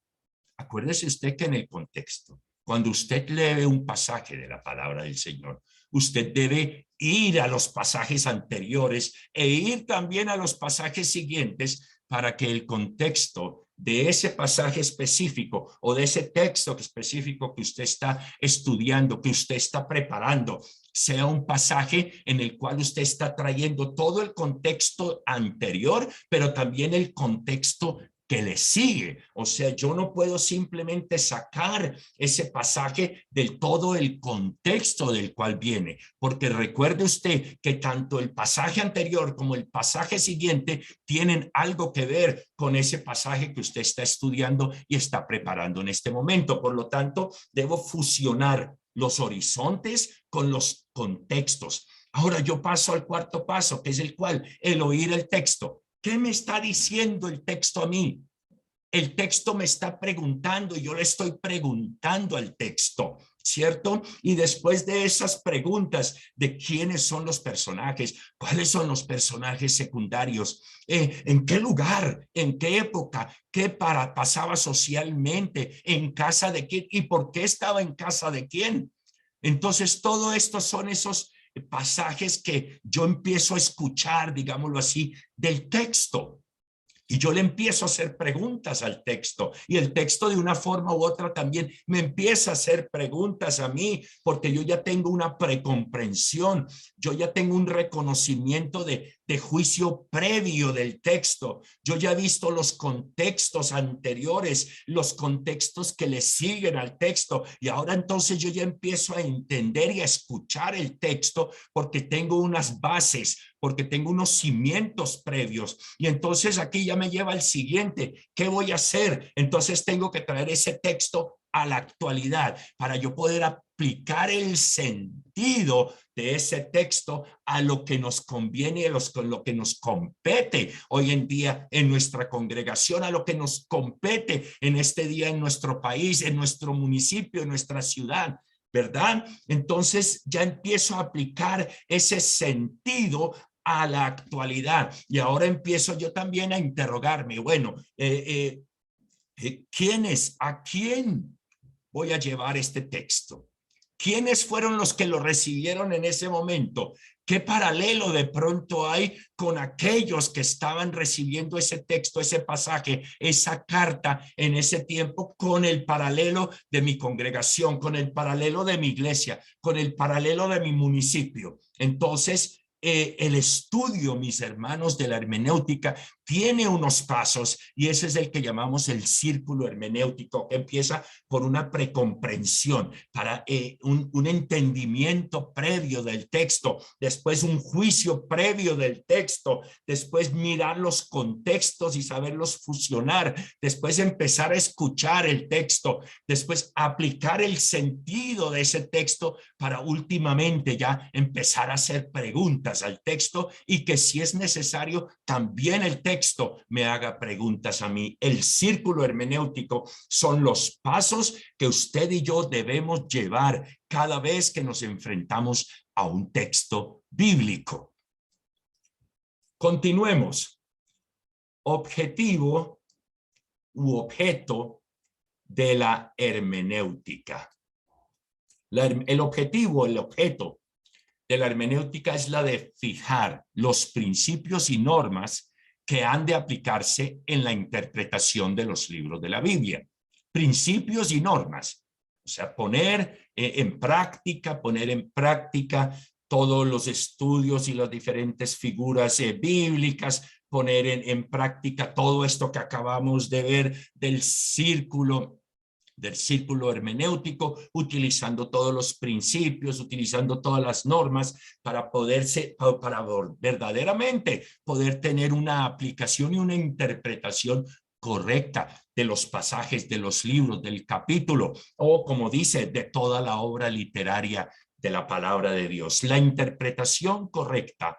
Acuérdese usted que en el contexto, cuando usted lee un pasaje de la palabra del Señor, usted debe ir a los pasajes anteriores e ir también a los pasajes siguientes para que el contexto de ese pasaje específico o de ese texto específico que usted está estudiando, que usted está preparando, sea un pasaje en el cual usted está trayendo todo el contexto anterior, pero también el contexto que le sigue. O sea, yo no puedo simplemente sacar ese pasaje del todo el contexto del cual viene, porque recuerde usted que tanto el pasaje anterior como el pasaje siguiente tienen algo que ver con ese pasaje que usted está estudiando y está preparando en este momento. Por lo tanto, debo fusionar los horizontes con los contextos. Ahora yo paso al cuarto paso, que es el oír el texto. ¿Qué me está diciendo el texto a mí? El texto me está preguntando y yo le estoy preguntando al texto, ¿cierto? Y después de esas preguntas de quiénes son los personajes, cuáles son los personajes secundarios, en qué lugar, en qué época, qué pasaba socialmente, en casa de quién y por qué estaba en casa de quién. Entonces, todo esto son esos pasajes que yo empiezo a escuchar, digámoslo así, del texto. Y yo le empiezo a hacer preguntas al texto y el texto de una forma u otra también me empieza a hacer preguntas a mí porque yo ya tengo una precomprensión, yo ya tengo un reconocimiento de juicio previo del texto. Yo ya he visto los contextos anteriores, los contextos que le siguen al texto y ahora entonces yo ya empiezo a entender y a escuchar el texto porque tengo unas bases, porque tengo unos cimientos previos y entonces aquí ya me lleva al siguiente. ¿Qué voy a hacer? Entonces tengo que traer ese texto a la actualidad para yo poder aplicar el sentido de ese texto a lo que nos conviene y a lo que nos compete hoy en día en nuestra congregación, a lo que nos compete en este día en nuestro país, en nuestro municipio, en nuestra ciudad, ¿verdad? Entonces ya empiezo a aplicar ese sentido a la actualidad y ahora empiezo yo también a interrogarme, bueno, ¿quiénes, a quién voy a llevar este texto? ¿Quiénes fueron los que lo recibieron en ese momento? ¿Qué paralelo de pronto hay con aquellos que estaban recibiendo ese texto, ese pasaje, esa carta en ese tiempo, con el paralelo de mi congregación, con el paralelo de mi iglesia, con el paralelo de mi municipio? Entonces, el estudio, mis hermanos, de la hermenéutica tiene unos pasos y ese es el que llamamos el círculo hermenéutico, que empieza por una precomprensión, para un entendimiento previo del texto, después un juicio previo del texto, después mirar los contextos y saberlos fusionar, después empezar a escuchar el texto, después aplicar el sentido de ese texto para últimamente ya empezar a hacer preguntas al texto y que si es necesario también el texto me haga preguntas a mí. El círculo hermenéutico son los pasos que usted y yo debemos llevar cada vez que nos enfrentamos a un texto bíblico. Continuemos. Objetivo u objeto de la hermenéutica. El objetivo, el objeto de la hermenéutica es la de fijar los principios y normas que han de aplicarse en la interpretación de los libros de la Biblia. Principios y normas. O sea, poner en práctica todos los estudios y las diferentes figuras bíblicas, poner en práctica todo esto que acabamos de ver del círculo hermenéutico, utilizando todos los principios, utilizando todas las normas para verdaderamente poder tener una aplicación y una interpretación correcta de los pasajes, de los libros, del capítulo, o como dice, de toda la obra literaria de la palabra de Dios. La interpretación correcta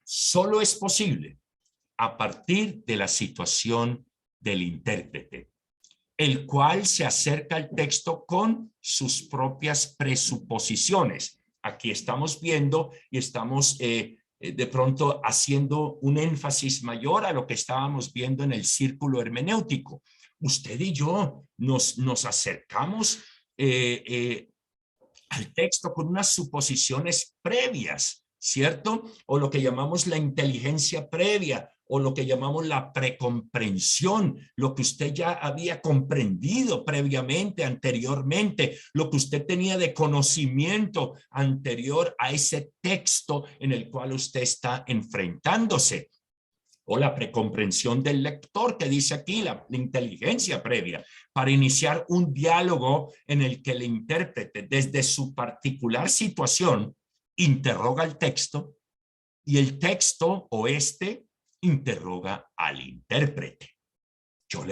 solo es posible a partir de la situación del intérprete, el cual se acerca al texto con sus propias presuposiciones. Aquí estamos viendo y estamos de pronto haciendo un énfasis mayor a lo que estábamos viendo en el círculo hermenéutico. Usted y yo nos acercamos al texto con unas suposiciones previas, ¿cierto? O lo que llamamos la inteligencia previa, o lo que llamamos la precomprensión, lo que usted ya había comprendido previamente, anteriormente, lo que usted tenía de conocimiento anterior a ese texto en el cual usted está enfrentándose. O la precomprensión del lector, que dice aquí la inteligencia previa, para iniciar un diálogo en el que el intérprete, desde su particular situación, interroga el texto y el texto o interroga al intérprete. Yo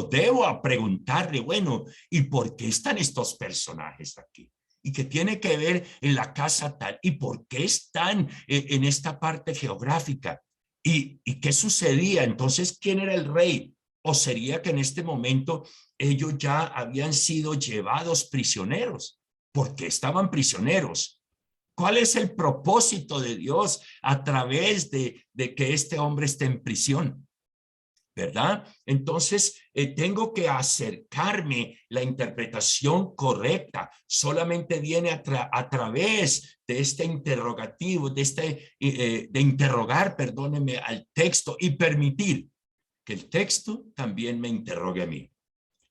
debo preguntarle, bueno, ¿y por qué están estos personajes aquí? ¿Y qué tiene que ver en la casa tal? ¿Y por qué están en esta parte geográfica? ¿Y qué sucedía? Entonces, ¿quién era el rey? ¿O sería que en este momento ellos ya habían sido llevados prisioneros? ¿Por qué estaban prisioneros? ¿Cuál es el propósito de Dios a través de que este hombre esté en prisión? ¿Verdad? Entonces, tengo que acercarme. La interpretación correcta solamente viene a través de este interrogativo, de interrogar, perdóneme, al texto y permitir que el texto también me interrogue a mí.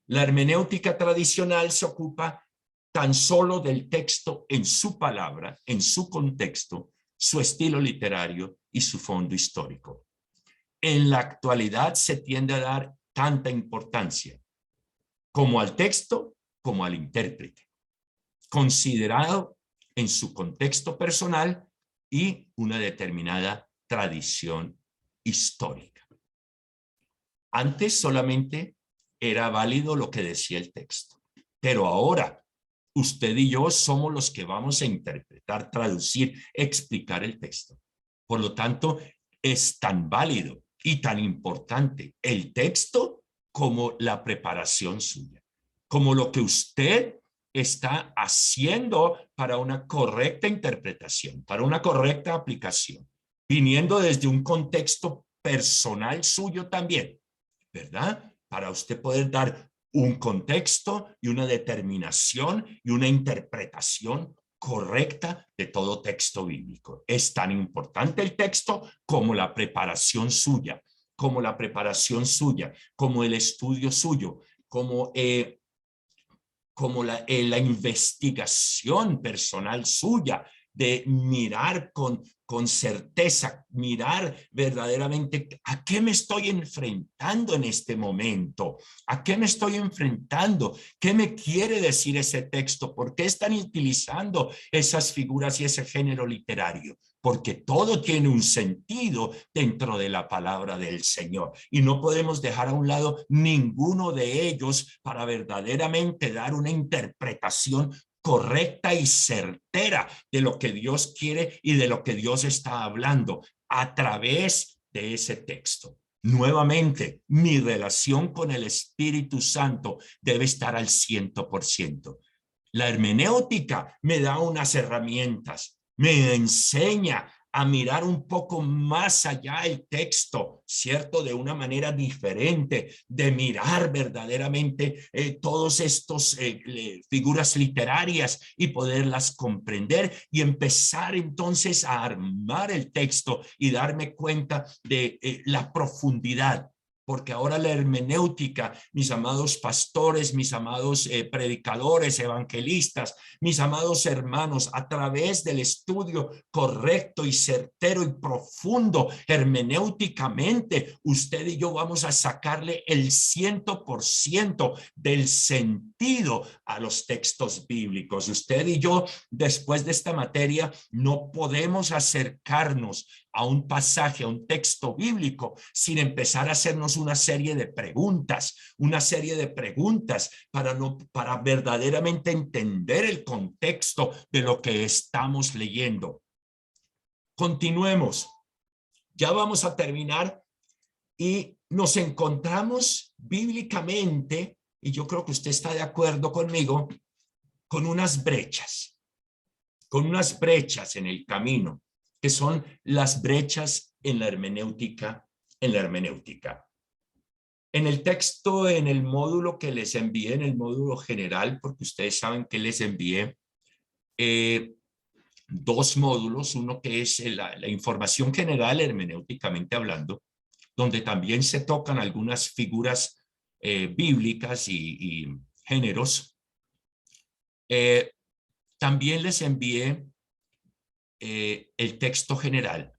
La hermenéutica tradicional se ocupa tan solo del texto en su palabra, en su contexto, su estilo literario y su fondo histórico. En la actualidad se tiende a dar tanta importancia como al texto como al intérprete, considerado en su contexto personal y una determinada tradición histórica. Antes solamente era válido lo que decía el texto, pero ahora usted y yo somos los que vamos a interpretar, traducir, explicar el texto. Por lo tanto, es tan válido y tan importante el texto como la preparación suya, como lo que usted está haciendo para una correcta interpretación, para una correcta aplicación, viniendo desde un contexto personal suyo también, ¿verdad? Para usted poder dar un contexto y una determinación y una interpretación correcta de todo texto bíblico. Es tan importante el texto como la preparación suya, como el estudio suyo, como la investigación personal suya de mirar con certeza, mirar verdaderamente a qué me estoy enfrentando en este momento, a qué me estoy enfrentando, qué me quiere decir ese texto, por qué están utilizando esas figuras y ese género literario, porque todo tiene un sentido dentro de la palabra del Señor y no podemos dejar a un lado ninguno de ellos para verdaderamente dar una interpretación correcta y certera de lo que Dios quiere y de lo que Dios está hablando a través de ese texto. Nuevamente, mi relación con el Espíritu Santo debe estar al 100%. La hermenéutica me da unas herramientas, me enseña a mirar un poco más allá el texto, ¿cierto? De una manera diferente, de mirar verdaderamente todos estos figuras literarias y poderlas comprender y empezar entonces a armar el texto y darme cuenta de la profundidad. Porque ahora la hermenéutica, mis amados pastores, mis amados predicadores, evangelistas, mis amados hermanos, a través del estudio correcto y certero y profundo hermenéuticamente, usted y yo vamos a sacarle el 100% del sentido a los textos bíblicos. Usted y yo, después de esta materia, no podemos acercarnos a un pasaje, a un texto bíblico, sin empezar a hacernos una serie de preguntas para verdaderamente entender el contexto de lo que estamos leyendo. Continuemos. Ya vamos a terminar y nos encontramos bíblicamente, y yo creo que usted está de acuerdo conmigo, con unas brechas en el camino, que son las brechas en la hermenéutica, En el texto, en el módulo que les envié, en el módulo general, porque ustedes saben que les envié dos módulos, uno que es la información general hermenéuticamente hablando, donde también se tocan algunas figuras bíblicas y géneros. También les envié el texto general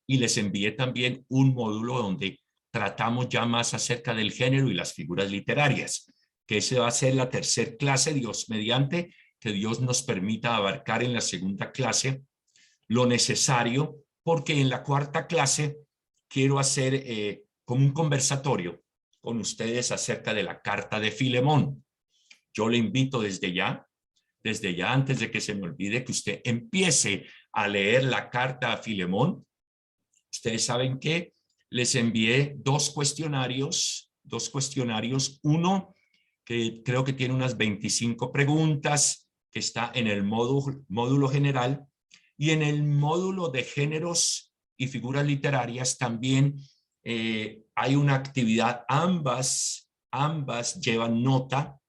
y les envié también un módulo donde tratamos ya más acerca del género y las figuras literarias, que ese va a ser la tercera clase, Dios mediante, que Dios nos permita abarcar en la segunda clase lo necesario, porque en la cuarta clase quiero hacer como un conversatorio con ustedes acerca de la carta de Filemón. Yo le invito desde ya, antes de que se me olvide, que usted empiece a leer la carta a Filemón. Ustedes saben que les envié dos cuestionarios, uno que creo que tiene unas 25 preguntas, que está en el módulo general, y en el módulo de géneros y figuras literarias también hay una actividad, ambas llevan nota,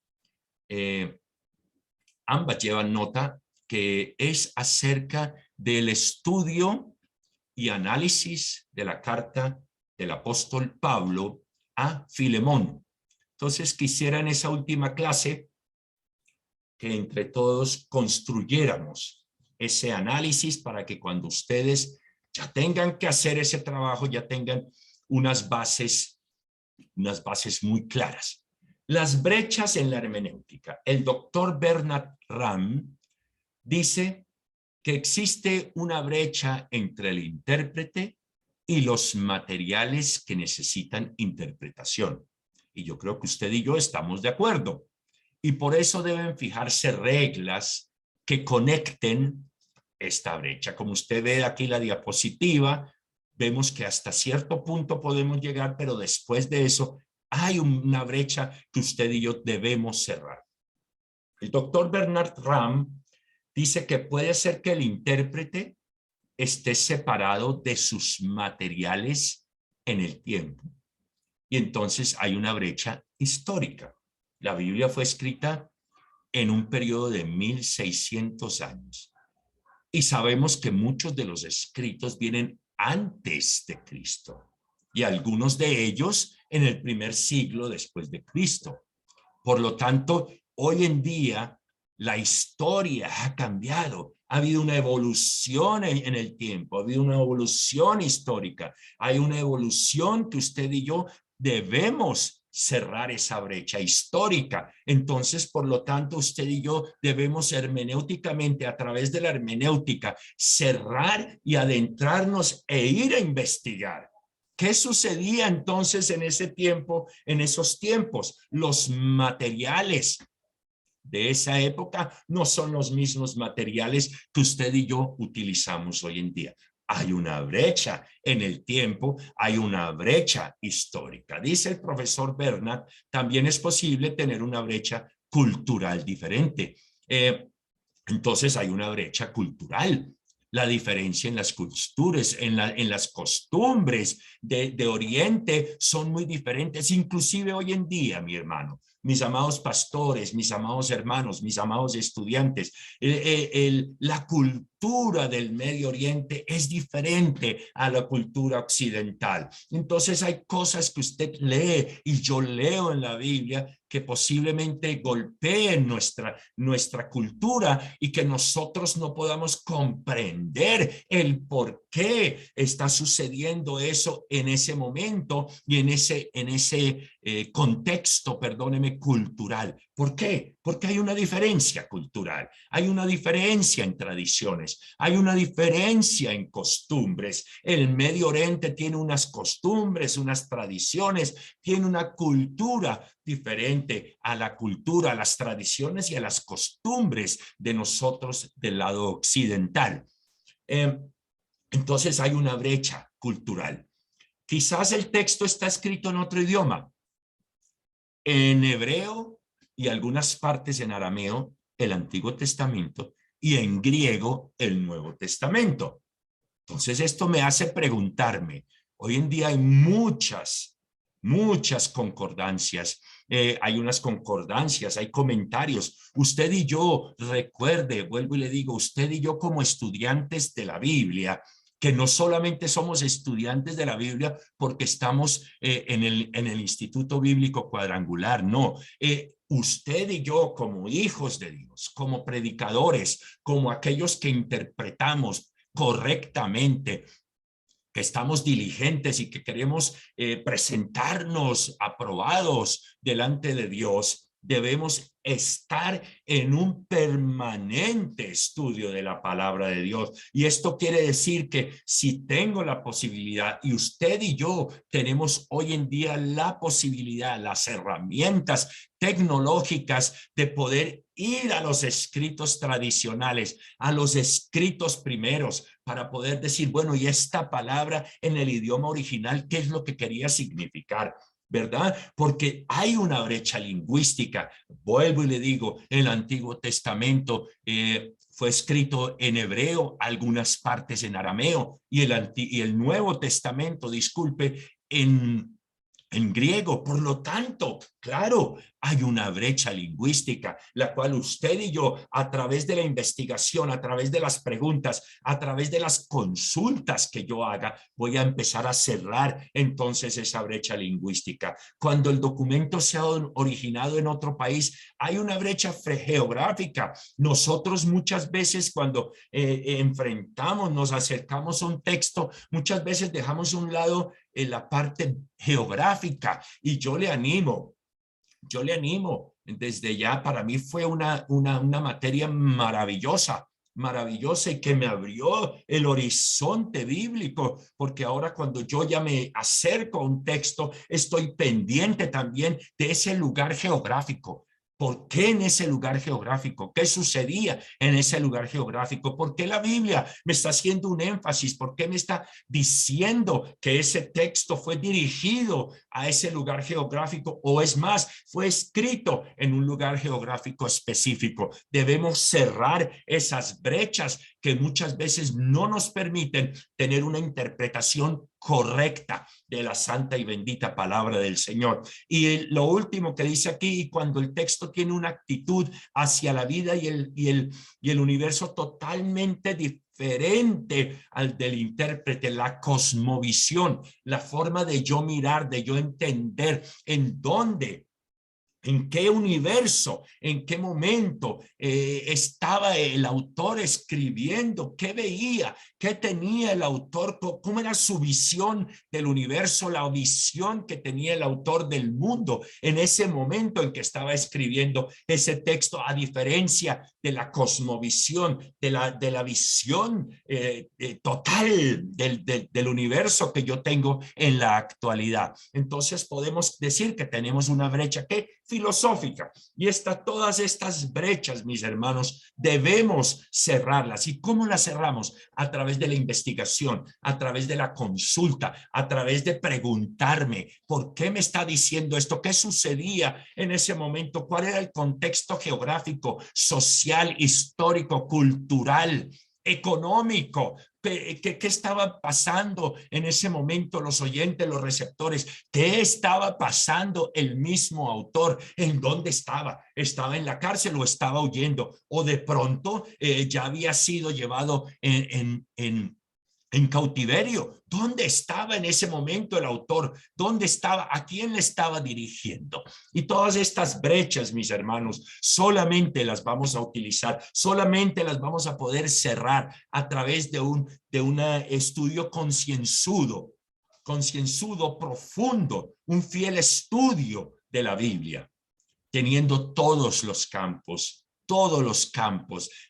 que es acerca del estudio y análisis de la carta del apóstol Pablo a Filemón. Entonces quisiera en esa última clase que entre todos construyéramos ese análisis para que cuando ustedes ya tengan que hacer ese trabajo, ya tengan unas bases muy claras. Las brechas en la hermenéutica. El doctor Bernard Ramm dice que existe una brecha entre el intérprete y los materiales que necesitan interpretación. Y yo creo que usted y yo estamos de acuerdo. Y por eso deben fijarse reglas que conecten esta brecha. Como usted ve aquí la diapositiva, vemos que hasta cierto punto podemos llegar, pero después de eso hay una brecha que usted y yo debemos cerrar. El doctor Bernard Ramm dice que puede ser que el intérprete esté separado de sus materiales en el tiempo. Y entonces hay una brecha histórica. La Biblia fue escrita en un periodo de 1600 años. Y sabemos que muchos de los escritos vienen antes de Cristo. Y algunos de ellos en el primer siglo después de Cristo. Por lo tanto, hoy en día la historia ha Ha habido una evolución en el tiempo, ha habido una evolución histórica, hay una evolución que usted y yo debemos cerrar esa brecha histórica. Entonces, por lo tanto, usted y yo debemos hermenéuticamente, a través de la hermenéutica, cerrar y adentrarnos e ir a investigar. ¿Qué sucedía entonces en ese tiempo, en esos tiempos? Los materiales de esa época no son los mismos materiales que usted y yo utilizamos hoy en día. Hay una brecha en el tiempo, hay una brecha histórica. Dice el profesor Bernard, también es posible tener una brecha cultural diferente. Entonces hay una brecha cultural. La diferencia en las costumbres, en las costumbres de Oriente son muy diferentes, inclusive hoy en día, mi hermano. Mis amados pastores, mis amados hermanos, mis amados estudiantes, la cultura del Medio Oriente es diferente a la cultura occidental. Entonces hay cosas que usted lee y yo leo en la Biblia que posiblemente golpeen nuestra cultura y que nosotros no podamos comprender el por qué está sucediendo eso en ese momento y en ese contexto, perdóneme, cultural. ¿Por qué? Porque hay una diferencia cultural, hay una diferencia en tradiciones, hay una diferencia en costumbres. El Medio Oriente tiene unas costumbres, unas tradiciones, tiene una cultura diferente a la cultura, a las tradiciones y a las costumbres de nosotros del lado occidental. Entonces hay una brecha cultural. Quizás el texto está escrito en otro idioma, en hebreo y algunas partes en arameo, el Antiguo Testamento, y en griego, el Nuevo Testamento. Entonces esto me hace preguntarme, hoy en día hay muchas concordancias, hay unas concordancias, hay comentarios. Usted y yo, recuerde, vuelvo y le digo, usted y yo como estudiantes de la Biblia, que no solamente somos estudiantes de la Biblia porque estamos en el Instituto Bíblico Cuadrangular, no. Usted y yo como hijos de Dios, como predicadores, como aquellos que interpretamos correctamente, que estamos diligentes y que queremos presentarnos aprobados delante de Dios, debemos estar en un permanente estudio de la palabra de Dios. Y esto quiere decir que si tengo la posibilidad, y usted y yo tenemos hoy en día la posibilidad, las herramientas tecnológicas de poder ir a los escritos tradicionales, a los escritos primeros, para poder decir, bueno, y esta palabra en el idioma original, ¿qué es lo que quería significar? ¿Verdad? Porque hay una brecha lingüística. Vuelvo y le digo, el Antiguo Testamento fue escrito en hebreo, algunas partes en arameo, y el Nuevo Testamento, disculpe, en griego. Por lo tanto, claro, hay una brecha lingüística, la cual usted y yo, a través de la investigación, a través de las preguntas, a través de las consultas que yo haga, voy a empezar a cerrar entonces esa brecha lingüística. Cuando el documento se ha originado en otro país, hay una brecha geográfica. Nosotros muchas veces cuando enfrentamos, nos acercamos a un texto, muchas veces dejamos a un lado la parte geográfica, y yo le animo desde ya. Para mí fue una materia maravillosa, maravillosa, y que me abrió el horizonte bíblico, porque ahora cuando yo ya me acerco a un texto, estoy pendiente también de ese lugar geográfico. ¿Por qué en ese lugar geográfico? ¿Qué sucedía en ese lugar geográfico? ¿Por qué la Biblia me está haciendo un énfasis? ¿Por qué me está diciendo que ese texto fue dirigido a ese lugar geográfico? O es más, fue escrito en un lugar geográfico específico. Debemos cerrar esas brechas que muchas veces no nos permiten tener una interpretación correcta de la santa y bendita palabra del Señor. Y lo último que dice aquí, cuando el texto tiene una actitud hacia la vida y el universo totalmente diferente al del intérprete, la cosmovisión, la forma de yo mirar, de yo entender en dónde ¿En qué universo, en qué momento estaba el autor escribiendo? ¿Qué veía? ¿Qué tenía el autor? ¿Cómo era su visión del universo? La visión que tenía el autor del mundo en ese momento en que estaba escribiendo ese texto, a diferencia de la cosmovisión, de la visión total del universo que yo tengo en la actualidad. Entonces podemos decir que tenemos una brecha que filosófica, y todas estas brechas, mis hermanos, debemos cerrarlas. ¿Y cómo las cerramos? A través de la investigación, a través de la consulta, a través de preguntarme por qué me está diciendo esto, qué sucedía en ese momento, cuál era el contexto geográfico, social, histórico, cultural, económico. ¿Qué estaba pasando en ese momento los oyentes, los receptores? ¿Qué estaba pasando el mismo autor? ¿En dónde estaba? ¿Estaba en la cárcel o estaba huyendo? ¿O de pronto ya había sido llevado en cautiverio? ¿Dónde estaba en ese momento el autor? ¿Dónde estaba? ¿A quién le estaba dirigiendo? Y todas estas brechas, mis hermanos, solamente las vamos a utilizar, solamente las vamos a poder cerrar a través de un estudio concienzudo, profundo, un fiel estudio de la Biblia, teniendo todos los campos,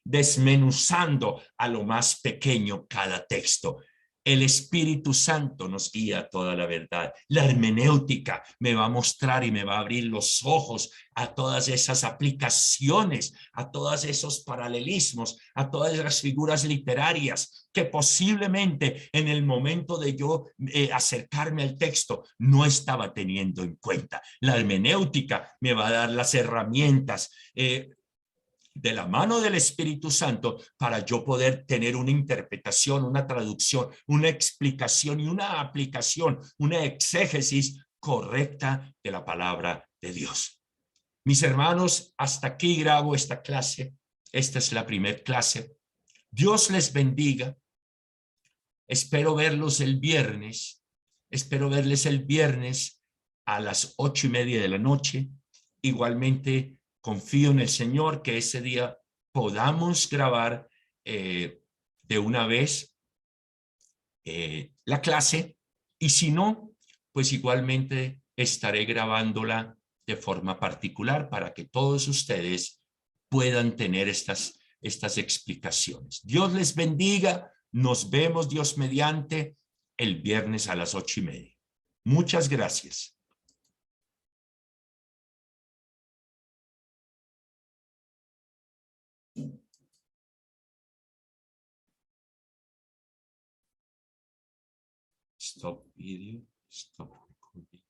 desmenuzando a lo más pequeño cada texto. El Espíritu Santo nos guía a toda la verdad. La hermenéutica me va a mostrar y me va a abrir los ojos a todas esas aplicaciones, a todos esos paralelismos, a todas esas figuras literarias que posiblemente en el momento de yo acercarme al texto no estaba teniendo en cuenta. La hermenéutica me va a dar las herramientas de la mano del Espíritu Santo para yo poder tener una interpretación, una traducción, una explicación y una aplicación, una exégesis correcta de la palabra de Dios. Mis hermanos, hasta aquí grabo esta clase. Esta es la primera clase. Dios les bendiga. Espero verlos el viernes. Espero verles el viernes a las 8:30 de la noche. Igualmente, confío en el Señor que ese día podamos grabar de una vez la clase, y si no, pues igualmente estaré grabándola de forma particular para que todos ustedes puedan tener estas explicaciones. Dios les bendiga. Nos vemos, Dios mediante, el viernes a las 8:30. Muchas gracias. Stop video, stop recording.